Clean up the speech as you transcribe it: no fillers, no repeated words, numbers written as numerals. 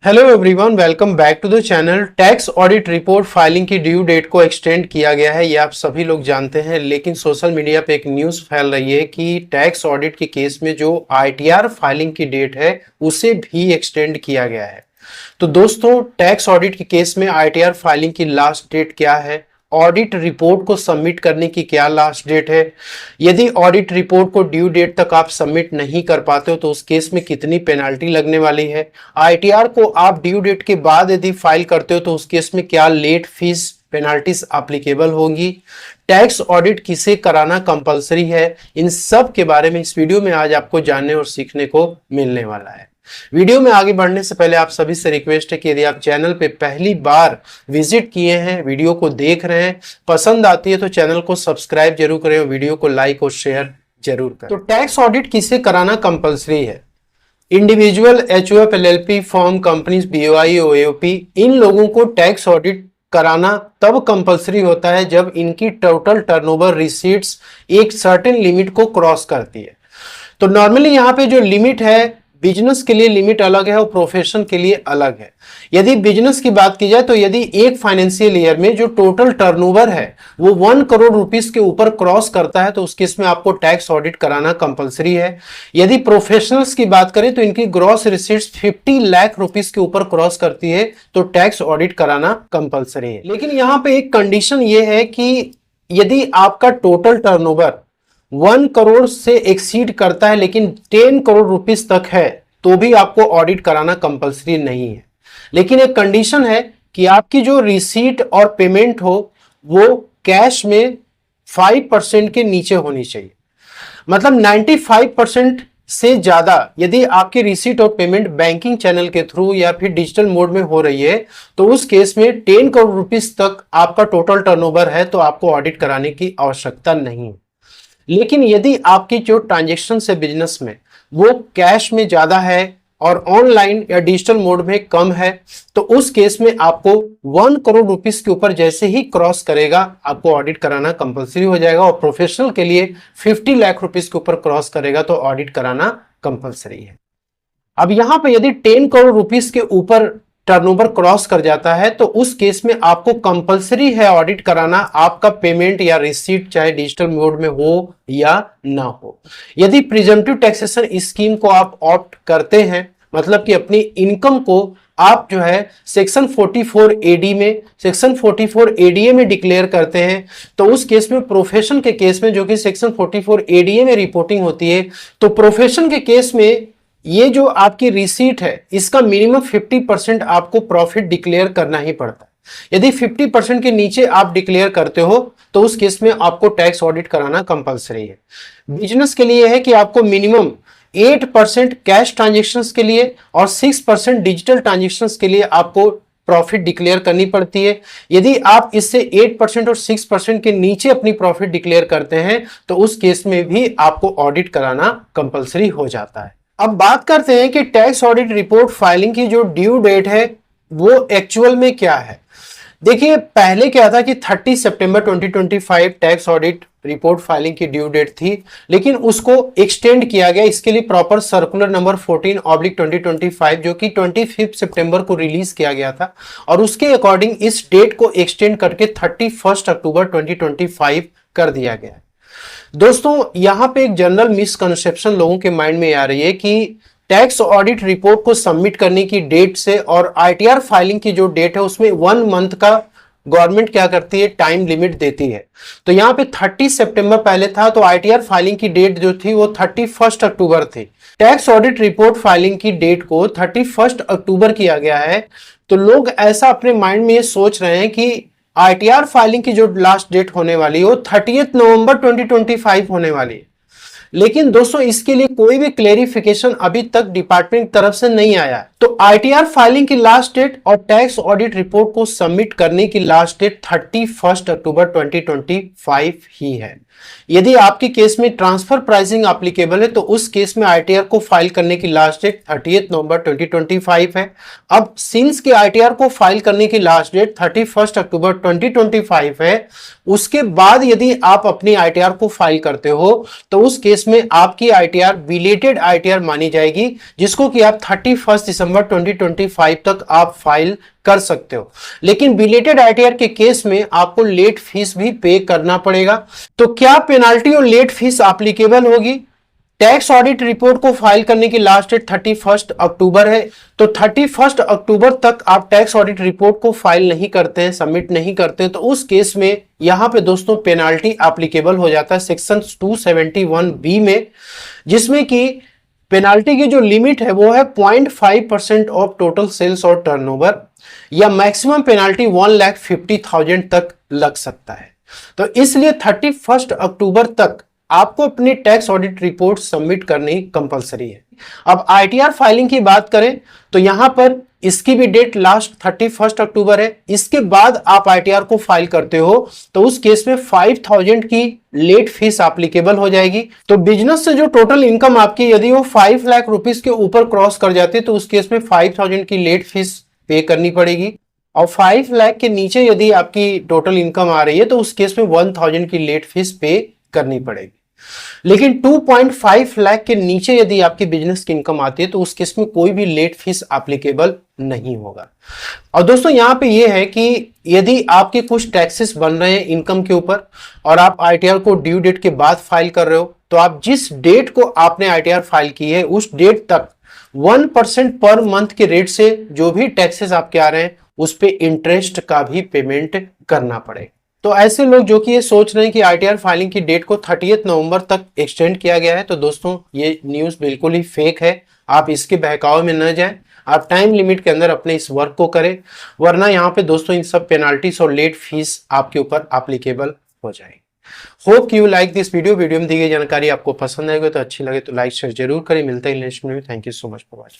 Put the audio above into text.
Hello everyone, welcome back to the channel. Tax audit report filing की due date को extend किया गया है, ये आप सभी लोग जानते हैं। लेकिन सोशल मीडिया पे एक न्यूज़ फैल रही है कि टैक्स ऑडिट के केस में जो आईटीआर फाइलिंग की डेट है उसे भी एक्सटेंड किया गया है। तो दोस्तों, टैक्स ऑडिट के केस में आईटीआर फाइलिंग की लास्ट डेट क्या है, ऑडिट रिपोर्ट को सबमिट करने की क्या लास्ट डेट है, यदि ऑडिट रिपोर्ट को ड्यू डेट तक आप सबमिट नहीं कर पाते हो तो उस केस में कितनी पेनाल्टी लगने वाली है, आईटीआर को आप ड्यू डेट के बाद यदि फाइल करते हो तो उस केस में क्या लेट फीस पेनाल्टीज एप्लीकेबल होंगी, टैक्स ऑडिट किसे कराना कंपलसरी है, इन सब के बारे में इस वीडियो में आज आपको जानने और सीखने को मिलने वाला है। वीडियो में आगे बढ़ने से पहले आप सभी से रिक्वेस्ट है कि यदि आप चैनल पे पहली बार विजिट किए हैं, वीडियो को देख रहे हैं, पसंद आती है तो चैनल को सब्सक्राइब जरूर करें और वीडियो को लाइक और शेयर जरूर करें। तो टैक्स ऑडिट किसे कराना कंपलसरी है? Individual, HUF, LLP, firm, companies, BOI, AOP, इन लोगों को टैक्स ऑडिट कराना तब कंपलसरी होता है जब इनकी टोटल टर्नओवर रिसीट्स एक सर्टेन लिमिट को क्रॉस करती है। तो नॉर्मली यहाँ पे जो लिमिट है, बिजनेस के लिए लिमिट अलग है और प्रोफेशन के लिए अलग है। यदि बिजनेस की बात की जाए तो यदि एक फाइनेंशियल ईयर में जो टोटल टर्नओवर है वो 1 करोड़ रुपीस के ऊपर क्रॉस करता है तो उस केस में आपको टैक्स ऑडिट कराना कंपलसरी है। यदि प्रोफेशनल्स की बात करें तो इनकी ग्रॉस रिसीट्स 50 लाख रुपीस के ऊपर क्रॉस करती है तो टैक्स ऑडिट कराना कंपलसरी है। लेकिन यहाँ पे एक कंडीशन ये है कि यदि आपका टोटल टर्नओवर 1 करोड़ से एक्सीड करता है लेकिन 10 करोड़ रुपीस तक है तो भी आपको ऑडिट कराना कंपलसरी नहीं है। लेकिन एक कंडीशन है कि आपकी जो रिसीट और पेमेंट हो वो कैश में 5% के नीचे होनी चाहिए। मतलब 95% से ज्यादा यदि आपकी रिसीट और पेमेंट बैंकिंग चैनल के थ्रू या फिर डिजिटल मोड में हो रही है तो उस केस में 10 करोड़ रुपीस तक आपका टोटल टर्नओवर है तो आपको ऑडिट कराने की आवश्यकता नहीं है। लेकिन यदि आपकी जो ट्रांजैक्शन है बिजनेस में वो कैश में ज्यादा है और ऑनलाइन या डिजिटल मोड में कम है तो उस केस में आपको 1 करोड़ रुपीस के ऊपर जैसे ही क्रॉस करेगा आपको ऑडिट कराना कंपलसरी हो जाएगा और प्रोफेशनल के लिए 50 लाख रुपीस के ऊपर क्रॉस करेगा तो ऑडिट कराना कंपलसरी है। अब यहां पे यदि 10 करोड़ रुपीस के ऊपर टर्नओवर क्रॉस कर जाता है तो उस केस में आपको कंपलसरी है ऑडिट कराना, आपका पेमेंट या रिसीट चाहे डिजिटल मोड में हो या ना हो। यदि प्रिजम्पटिव टैक्सेशन स्कीम को आप ऑप्ट करते हैं, मतलब कि अपनी इनकम को आप जो है सेक्शन 44 एडी में, सेक्शन 44 एडीए में डिक्लेयर करते हैं तो उस केस में, प्रोफेशन के केस में जो कि सेक्शन 44 एडीए में रिपोर्टिंग होती है, तो प्रोफेशन के केस में ये जो आपकी रिसीट है इसका मिनिमम 50% आपको प्रॉफिट डिक्लेयर करना ही पड़ता है। यदि 50% के नीचे आप डिक्लेयर करते हो तो उस केस में आपको टैक्स ऑडिट कराना कंपलसरी है। बिजनेस के लिए है कि आपको मिनिमम 8% कैश ट्रांजेक्शन्स के लिए और 6% डिजिटल ट्रांजेक्शन्स के लिए आपको प्रॉफिट डिक्लेयर करनी पड़ती है। यदि आप इससे 8% और 6% के नीचे अपनी प्रॉफिट डिक्लेयर करते हैं तो उस केस में भी आपको ऑडिट कराना कंपलसरी हो जाता है। अब बात करते हैं कि टैक्स ऑडिट रिपोर्ट फाइलिंग की जो ड्यू डेट है वो एक्चुअल में क्या है। देखिए, पहले क्या था कि 30 सितंबर 2025 टैक्स ऑडिट रिपोर्ट फाइलिंग की ड्यू डेट थी, लेकिन उसको एक्सटेंड किया गया। इसके लिए प्रॉपर सर्कुलर नंबर 14/2025 जो कि 25 सितंबर को रिलीज किया गया था और उसके अकॉर्डिंग इस डेट को एक्सटेंड करके 31 अक्टूबर 2025 कर दिया गया है। दोस्तों, यहां पे एक जनरल मिसकंसेप्शन लोगों के माइंड में आ रही है कि टैक्स ऑडिट रिपोर्ट को सबमिट करने की डेट से और आईटीआर फाइलिंग की जो डेट है उसमें 1 मंथ का गवर्नमेंट क्या करती है, टाइम लिमिट देती है। तो यहां पे 30 सितंबर पहले था तो आईटीआर फाइलिंग की डेट जो थी वो 31 अक्टूबर थी। टैक्स ऑडिट रिपोर्ट फाइलिंग की डेट को 31 अक्टूबर किया गया है। तो लोग ऐसा अपने माइंड में ये सोच रहे हैं कि आईटीआर फाइलिंग की जो लास्ट डेट होने वाली है वो 30 नवंबर 2025 होने वाली है। लेकिन दोस्तों, इसके लिए कोई भी क्लेरिफिकेशन अभी तक डिपार्टमेंट की तरफ से नहीं आया है। तो आईटीआर फाइलिंग की लास्ट डेट और टैक्स ऑडिट रिपोर्ट को सबमिट करने की लास्ट डेट 31 अक्टूबर 2025 ही है। यदि आपके केस में ट्रांसफर प्राइसिंग एप्लीकेबल है तो उस केस में आईटीआर को फाइल करने की लास्ट डेट 30 नवंबर 2025 है। अब सिंस के आईटीआर को फाइल करने की लास्ट डेट 31 अक्टूबर 2025 है, उसके बाद यदि आप अपनी आईटीआर को फाइल करते हो तो उस केस में आपकी आईटीआर बिलेटेड आईटीआर मानी जाएगी, जिसको कि आप 31 दिसंबर 2025 तक आप फाइल कर सकते हो। लेकिन बिलेटेड आईटीआर के केस में आपको लेट फीस भी पे करना पड़ेगा। तो क्या पेनाल्टी और लेट फीस एप्लीकेबल होगी? टैक्स ऑडिट रिपोर्ट को फाइल करने की लास्ट डेट 31 अक्टूबर है। तो 31 अक्टूबर तक आप टैक्स ऑडिट रिपोर्ट को फाइल नहीं करते हैं, सबमिट नहीं करते हैं, तो उस केस में यहां पे दोस्तों पेनाल्टी एप्लीकेबल हो जाता है सेक्शन 271B में, जिसमें कि पेनाल्टी की जो लिमिट है वो है 0.5% ऑफ टोटल सेल्स और टर्नओवर, या मैक्सिमम पेनाल्टी 1,50,000 तक लग सकता है। तो इसलिए 31 अक्टूबर तक आपको अपनी टैक्स ऑडिट रिपोर्ट सबमिट करनी कंपलसरी है। अब आईटीआर फाइलिंग की बात करें तो यहां पर इसकी भी डेट लास्ट 31 अक्टूबर है। इसके बाद आप आईटीआर को फाइल करते हो तो उस केस में 5,000 की लेट फीस एप्लीकेबल हो जाएगी। तो बिजनेस से जो टोटल इनकम आपकी यदि वो 5 लाख रुपीस के ऊपर क्रॉस कर जाती है तो उस केस में 5,000 की लेट फीस पे करनी पड़ेगी। और 5 लाख के नीचे यदि आपकी टोटल इनकम आ रही है तो उस केस में 1,000 की लेट फीस पे करनी पड़ेगी। लेकिन 2.5 लाख के नीचे यदि आपकी बिजनेस की इनकम आती है तो उस केस में कोई भी लेट फीस एप्लीकेबल नहीं होगा। और दोस्तों यहां पे ये है कि यदि आपके कुछ टैक्सेस बन रहे हैं इनकम के ऊपर और आप आईटीआर को ड्यू डेट के बाद फाइल कर रहे हो, तो आप जिस डेट को आपने आईटीआर फाइल की है उस डेट तक 1% पर मंथ के रेट से जो भी टैक्सेस आपके आ रहे हैं उस पे इंटरेस्ट का भी पेमेंट करना पड़ेगा। तो ऐसे लोग जो कि ये सोच रहे हैं कि आईटीआर फाइलिंग की डेट को 30 नवंबर तक एक्सटेंड किया गया है, तो दोस्तों ये न्यूज़ बिल्कुल ही फेक है। आप इसके बहकावे में न जाएं, आप टाइम लिमिट के अंदर अपने इस वर्क को करें, वरना यहाँ पे दोस्तों इन सब पेनाल्टीज और लेट फीस आपके ऊपर एप्लीकेबल हो जाएगी। Hope you like this video में दी गई जानकारी आपको पसंद आएगी, तो अच्छी लगे तो लाइक शेयर जरूर करें। मिलते हैं नेक्स्ट वीडियो में। Thank you so much for watching.